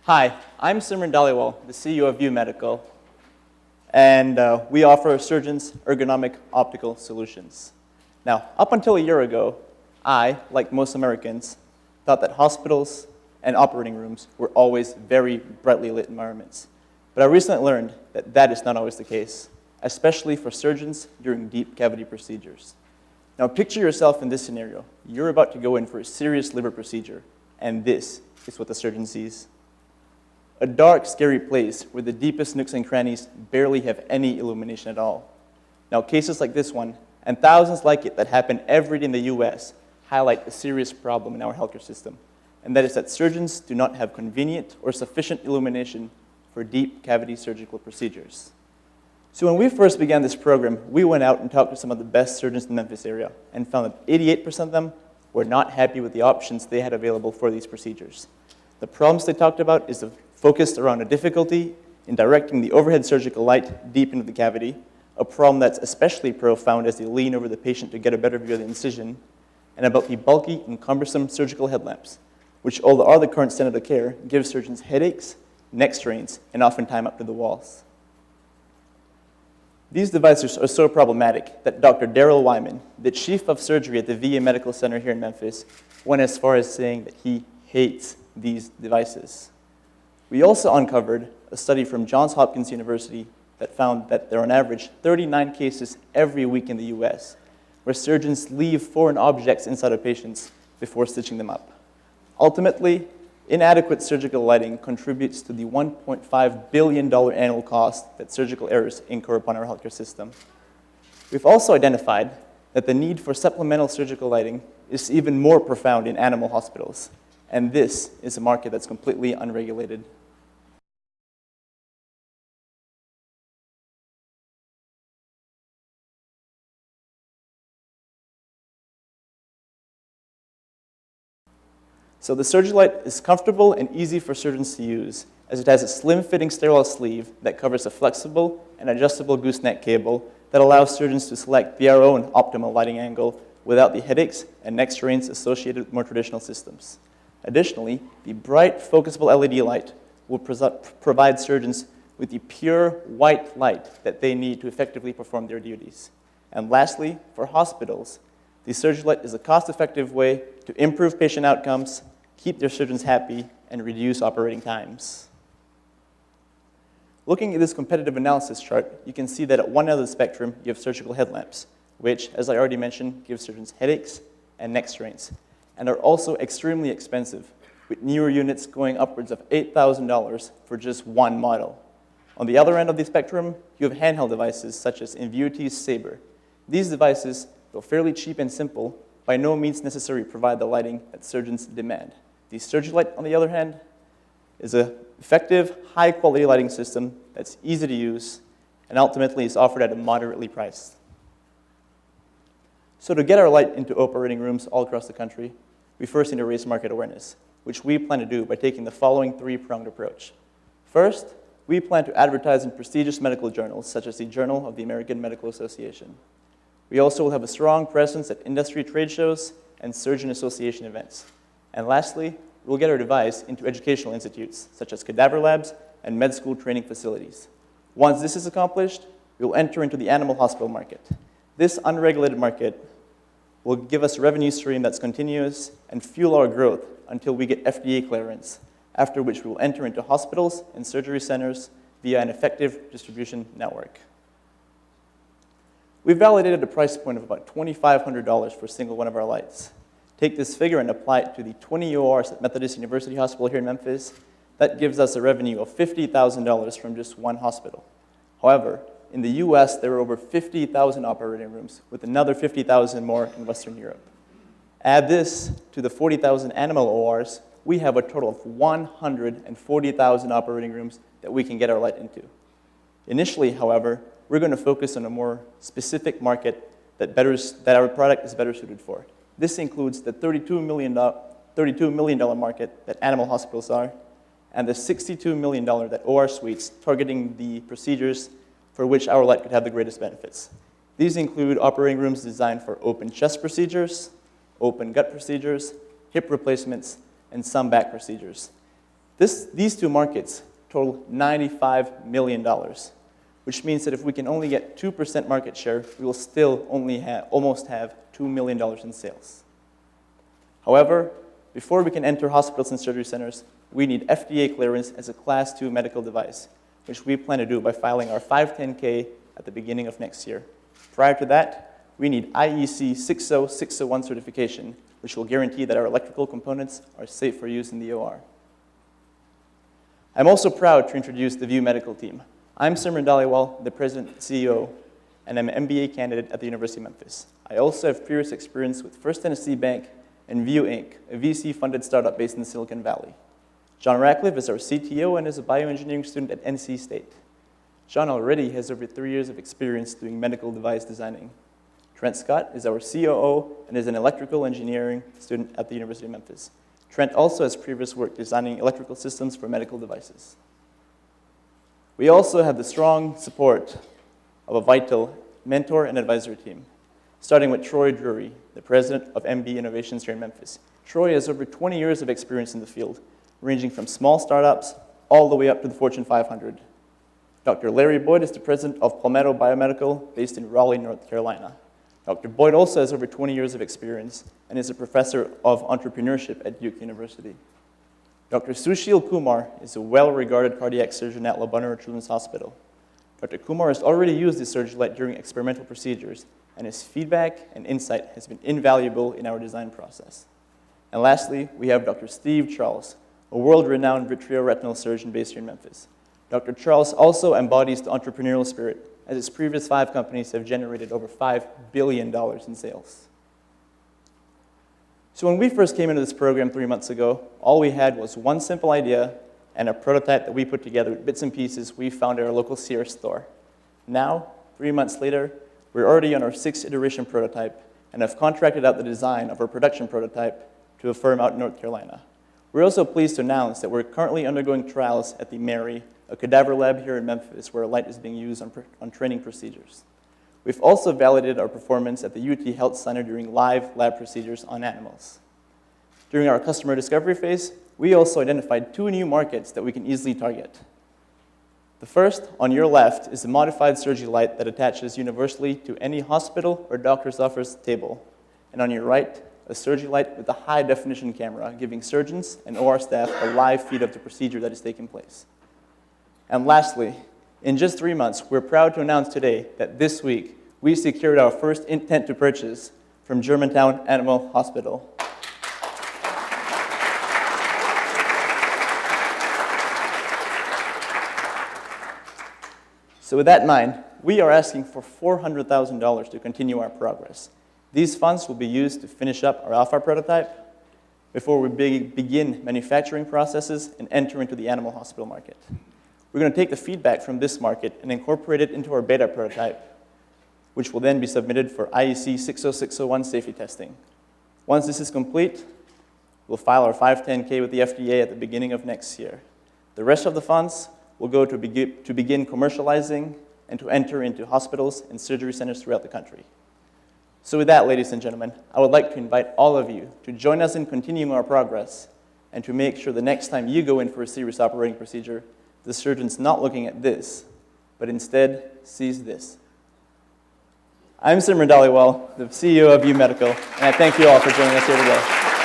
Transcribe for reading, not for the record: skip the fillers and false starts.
Hi, I'm Simren Dhaliwal, the CEO of View Medical, and we offer surgeons ergonomic optical solutions. Now, up until a year ago, I, like most Americans, thought that hospitals and operating rooms were always very brightly lit environments. But I recently learned that that is not always the case, especially for surgeons during deep cavity procedures. Now, picture yourself in this scenario. You're about to go in for a serious liver procedure, and this is what the surgeon sees. A dark, scary place where the deepest nooks and crannies barely have any illumination at all. Now, cases like this one, and thousands like it that happen every day in the US, highlight a serious problem in our healthcare system, and that is that surgeons do not have convenient or sufficient illumination for deep cavity surgical procedures. So when we first began this program, we went out and talked to some of the best surgeons in the Memphis area and found that 88% of them were not happy with the options they had available for these procedures. The problems they talked about is focused around a difficulty in directing the overhead surgical light deep into the cavity, a problem that's especially profound as they lean over the patient to get a better view of the incision, and about the bulky and cumbersome surgical headlamps, which, although are the current standard of care, give surgeons headaches, neck strains, and often time up to the walls. These devices are so problematic that Dr. Daryl Wyman, the chief of surgery at the VA Medical Center here in Memphis, went as far as saying that he hates these devices. We also uncovered a study from Johns Hopkins University that found that there are on average 39 cases every week in the US where surgeons leave foreign objects inside of patients before stitching them up. Ultimately, inadequate surgical lighting contributes to the $1.5 billion annual cost that surgical errors incur upon our healthcare system. We've also identified that the need for supplemental surgical lighting is even more profound in animal hospitals, and this is a market that's completely unregulated. So the SurgiLight is comfortable and easy for surgeons to use, as it has a slim-fitting sterile sleeve that covers a flexible and adjustable gooseneck cable that allows surgeons to select their own optimal lighting angle without the headaches and neck strains associated with more traditional systems. Additionally, the bright, focusable LED light will provide surgeons with the pure white light that they need to effectively perform their duties. And lastly, for hospitals, the SurgiLight is a cost-effective way to improve patient outcomes, keep their surgeons happy, and reduce operating times. Looking at this competitive analysis chart, you can see that at one end of the spectrum, you have surgical headlamps, which, as I already mentioned, give surgeons headaches and neck strains, and are also extremely expensive, with newer units going upwards of $8,000 for just one model. On the other end of the spectrum, you have handheld devices such as Invuity's Sabre. These devices, though fairly cheap and simple, by no means necessarily provide the lighting that surgeons demand. The SurgiLight, on the other hand, is an effective, high-quality lighting system that's easy to use and ultimately is offered at a moderately priced. So to get our light into operating rooms all across the country, we first need to raise market awareness, which we plan to do by taking the following three-pronged approach. First, we plan to advertise in prestigious medical journals, such as the Journal of the American Medical Association. We also will have a strong presence at industry trade shows and surgeon association events. And lastly, we'll get our device into educational institutes, such as cadaver labs and med school training facilities. Once this is accomplished, we will enter into the animal hospital market. This unregulated market will give us a revenue stream that's continuous and fuel our growth until we get FDA clearance, after which we will enter into hospitals and surgery centers via an effective distribution network. We validated a price point of about $2,500 for a single one of our lights. Take this figure and apply it to the 20 ORs at Methodist University Hospital here in Memphis. That gives us a revenue of $50,000 from just one hospital. However, in the US, there are over 50,000 operating rooms, with another 50,000 more in Western Europe. Add this to the 40,000 animal ORs, we have a total of 140,000 operating rooms that we can get our light into. Initially, however, we're going to focus on a more specific market that our product is better suited for. This includes the $32 million market that animal hospitals are, and the $62 million that OR suites targeting the procedures for which our light could have the greatest benefits. These include operating rooms designed for open chest procedures, open gut procedures, hip replacements, and some back procedures. These two markets total $95 million, which means that if we can only get 2% market share, we will still only almost have $2 million in sales. However, before we can enter hospitals and surgery centers, we need FDA clearance as a Class 2 medical device, which we plan to do by filing our 510(k) at the beginning of next year. Prior to that, we need IEC 60601 certification, which will guarantee that our electrical components are safe for use in the OR. I'm also proud to introduce the View Medical team. I'm Simren Dhaliwal, the President and CEO, and I'm an MBA candidate at the University of Memphis. I also have previous experience with First Tennessee Bank and View Inc., a VC-funded startup based in Silicon Valley. John Ratcliffe is our CTO and is a bioengineering student at NC State. John already has over 3 years of experience doing medical device designing. Trent Scott is our COO and is an electrical engineering student at the University of Memphis. Trent also has previous work designing electrical systems for medical devices. We also have the strong support of a vital mentor and advisory team, starting with Troy Drury, the president of MB Innovations here in Memphis. Troy has over 20 years of experience in the field, ranging from small startups all the way up to the Fortune 500. Dr. Larry Boyd is the president of Palmetto Biomedical, based in Raleigh, North Carolina. Dr. Boyd also has over 20 years of experience and is a professor of entrepreneurship at Duke University. Dr. Sushil Kumar is a well-regarded cardiac surgeon at La Bonheur Children's Hospital. Dr. Kumar has already used this SurgiLight during experimental procedures, and his feedback and insight has been invaluable in our design process. And lastly, we have Dr. Steve Charles, a world-renowned vitreoretinal surgeon based here in Memphis. Dr. Charles also embodies the entrepreneurial spirit, as his previous 5 companies have generated over $5 billion in sales. So when we first came into this program 3 months ago, all we had was one simple idea and a prototype that we put together with bits and pieces we found at our local Sears store. Now, 3 months later, we're already on our 6th iteration prototype and have contracted out the design of our production prototype to a firm out in North Carolina. We're also pleased to announce that we're currently undergoing trials at the Mary, a cadaver lab here in Memphis where a light is being used on training procedures. We've also validated our performance at the UT Health Center during live lab procedures on animals. During our customer discovery phase, we also identified 2 new markets that we can easily target. The first, on your left, is a modified SurgiLight that attaches universally to any hospital or doctor's office table. And on your right, a SurgiLight with a high-definition camera, giving surgeons and OR staff a live feed of the procedure that is taking place. And lastly, in just 3 months, we're proud to announce today that this week, we secured our first intent to purchase from Germantown Animal Hospital. So with that in mind, we are asking for $400,000 to continue our progress. These funds will be used to finish up our alpha prototype before we begin manufacturing processes and enter into the animal hospital market. We're going to take the feedback from this market and incorporate it into our beta prototype, which will then be submitted for IEC 60601 safety testing. Once this is complete, we'll file our 510(k) with the FDA at the beginning of next year. The rest of the funds will go to begin commercializing and to enter into hospitals and surgery centers throughout the country. So with that, ladies and gentlemen, I would like to invite all of you to join us in continuing our progress and to make sure the next time you go in for a serious operating procedure, the surgeon's not looking at this, but instead sees this. I'm Simren Dhaliwal, the CEO of View Medical, and I thank you all for joining us here today.